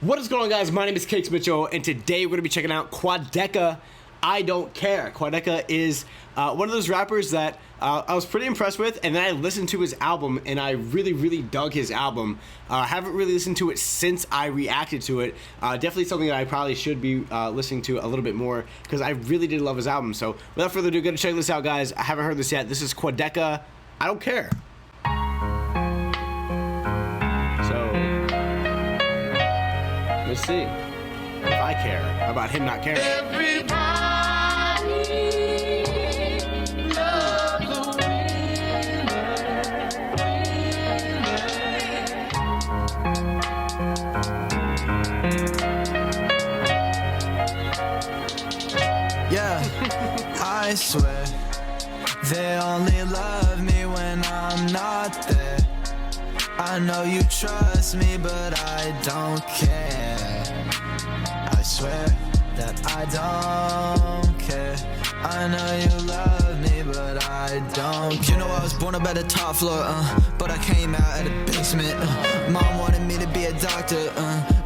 What is going on, guys? My name is Cakes Mitchell, and today we're going to be checking out Quadeca, I Don't Care. Quadeca is one of those rappers that I was pretty impressed with, and then I listened to his album, and I really dug his album. Haven't really listened to it since I reacted to it. Definitely something that I probably should be listening to a little bit more, because I really did love his album. So without further ado, go to check this out, guys. I haven't heard this yet. This is Quadeca, I Don't Care. Let's see if I care about him not caring. Everybody loves a winner. Yeah, I swear they only love me when I'm not there. I know you trust me, but I don't care. I swear that I don't care. I know you love me, but I don't care. You know I was born up at the top floor, but I came out at the basement. Mom wanted me to be a doctor,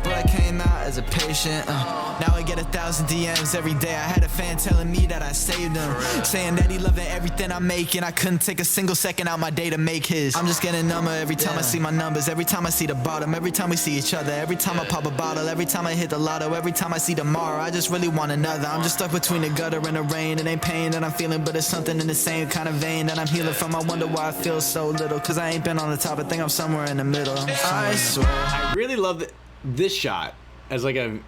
but I came out as a patient. Now I get 1,000 DMs every day. I had a fan telling me that I saved him, saying that he loving everything I make, and I couldn't take a single second out my day to make his. I'm just getting number every time I see my numbers, every time I see the bottom, every time we see each other, every time I pop a bottle, every time I hit the lotto, every time I see tomorrow. I just really want another. I'm just stuck between the gutter and the rain. It ain't pain that I'm feeling, but it's something in the same kind of vein that I'm healing from. I wonder why I feel so little, cause I ain't been on the top. I think I'm somewhere in the middle. I swear. I really love this shot. As like a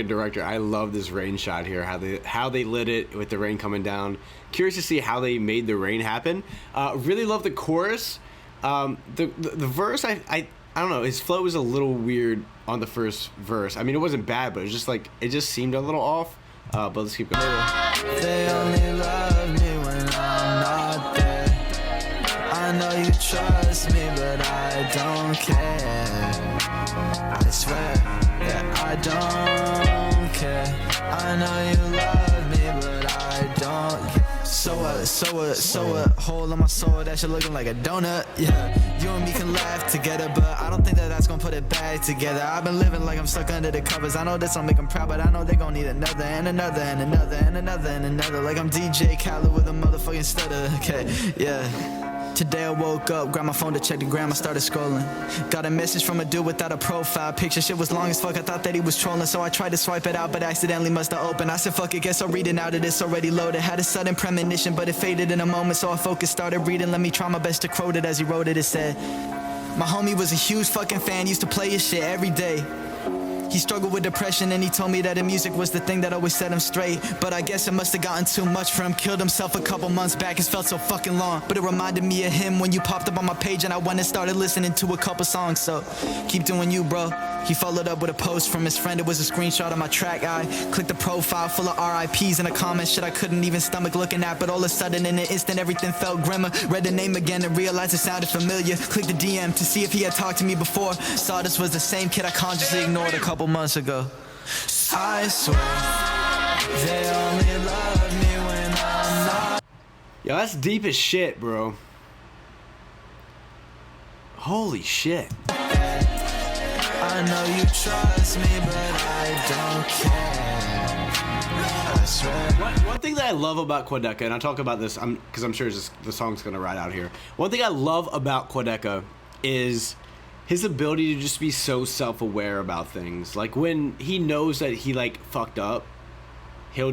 director, I love this rain shot here. How they lit it with the rain coming down. Curious to see how they made the rain happen. Really love the chorus. The verse, I don't know. His flow was a little weird on the first verse. I mean, it wasn't bad, but it was just like it just seemed a little off. But let's keep going. They only love me when I'm not there. I know you trust me, but I don't care. I swear that I don't care. I know you love me, but I don't. So what, hole in my soul, that shit looking like a donut, yeah. You and me can laugh together, but I don't think that that's gonna put it back together. I've been living like I'm stuck under the covers. I know this will make them proud, but I know they gon' need another, and another, and another, and another, and another. Like I'm DJ Khaled with a motherfucking stutter, okay, yeah. Today I woke up, grabbed my phone to check the gram, I started scrolling. Got a message from a dude without a profile picture. Shit was long as fuck, I thought that he was trolling, so I tried to swipe it out, but accidentally must have opened. I said fuck it, guess I'll read it now that it's already loaded. Had a sudden premonition, but it faded in a moment, so I focused, started reading. Let me try my best to quote it as he wrote it. It said, my homie was a huge fucking fan, used to play his shit every day. He struggled with depression and he told me that the music was the thing that always set him straight. But I guess it must have gotten too much for him. Killed himself a couple months back, it's felt so fucking long. But it reminded me of him when you popped up on my page, and I went and started listening to a couple songs. So keep doing you, bro. He followed up with a post from his friend. It was a screenshot of my track. I clicked the profile full of RIPs and a comment shit I couldn't even stomach looking at. But all of a sudden in an instant everything felt grimmer. Read the name again and realized it sounded familiar. Clicked the DM to see if he had talked to me before. Saw this was the same kid I consciously ignored a couple months ago. I swear they only love me when I'm not. Yo, that's deep as shit, bro. Holy shit. I know you trust me, but I don't care. I swear. One thing that I love about Quadeca, and I'll talk about this because I'm sure the song's gonna ride out here. One thing I love about Quadeca is his ability to just be so self-aware about things. Like when he knows that he like fucked up, he'll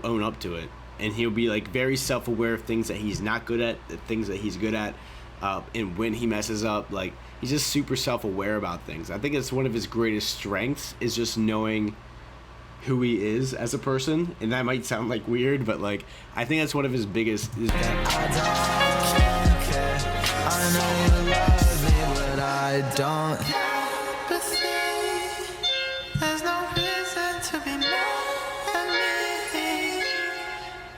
own up to it, and he'll be like very self-aware of things that he's not good at, the things that he's good at, and when he messes up, like he's just super self-aware about things. I think it's one of his greatest strengths, is just knowing who he is as a person, and that might sound like weird, but like I think that's one of his biggest. I don't care. I know you love me, but I don't. There's no reason to be mad at me.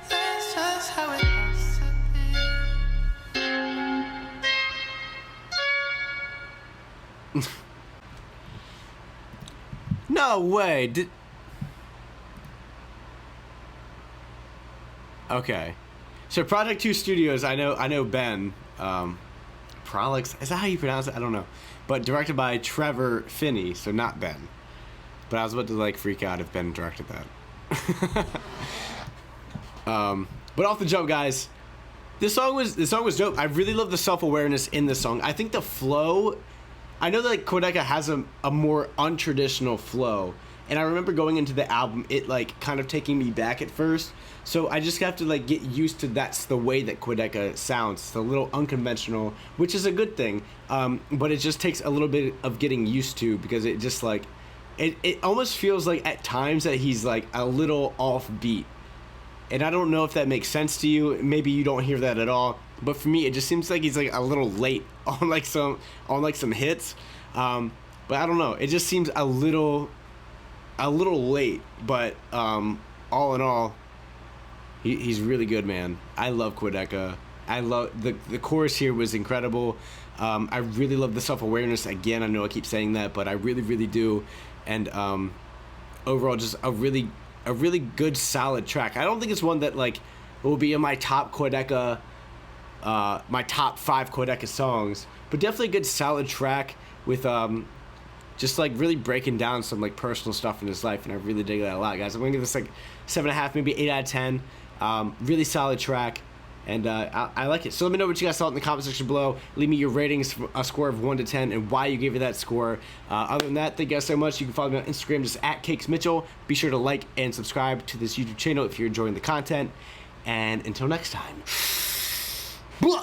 That's just how it has to be. No way. Okay, so Project 2 Studios. I know Ben. Prolix, is that how you pronounce it? I don't know. But directed by Trevor Finney, so not Ben. but I was about to like freak out if Ben directed that. But off the jump, guys, this song was dope. I really love the self-awareness in this song. I think the flow, I know that like Quadeca has a more untraditional flow, and I remember going into the album, it like kind of taking me back at first. So I just have to like get used to that's the way that Quadeca sounds. It's a little unconventional, which is a good thing. But it just takes a little bit of getting used to, because it just like it almost feels like at times that he's like a little off beat. And I don't know if that makes sense to you. Maybe you don't hear that at all. But for me, it just seems like he's like a little late on like some hits. But I don't know. It just seems a little late. But all in all, he's really good, man. I love Quadeca. I love the chorus here was incredible. I really love the self-awareness. Again, I know I keep saying that, but I really, really do. And overall, just a really good, solid track. I don't think it's one that like will be in my top Quadeca, my top 5 Quadeca songs, but definitely a good, solid track with just like really breaking down some like personal stuff in his life, and I really dig that a lot, guys. I'm gonna give this like 7.5, maybe 8 out of 10. Really solid track, and I like it. So let me know what you guys thought in the comment section below. Leave me your ratings, a score of 1 to 10, and why you gave it that score. Other than that, thank you guys so much. You can follow me on Instagram, just at Cakes Mitchell. Be sure to like and subscribe to this YouTube channel if you're enjoying the content. And until next time. Blah!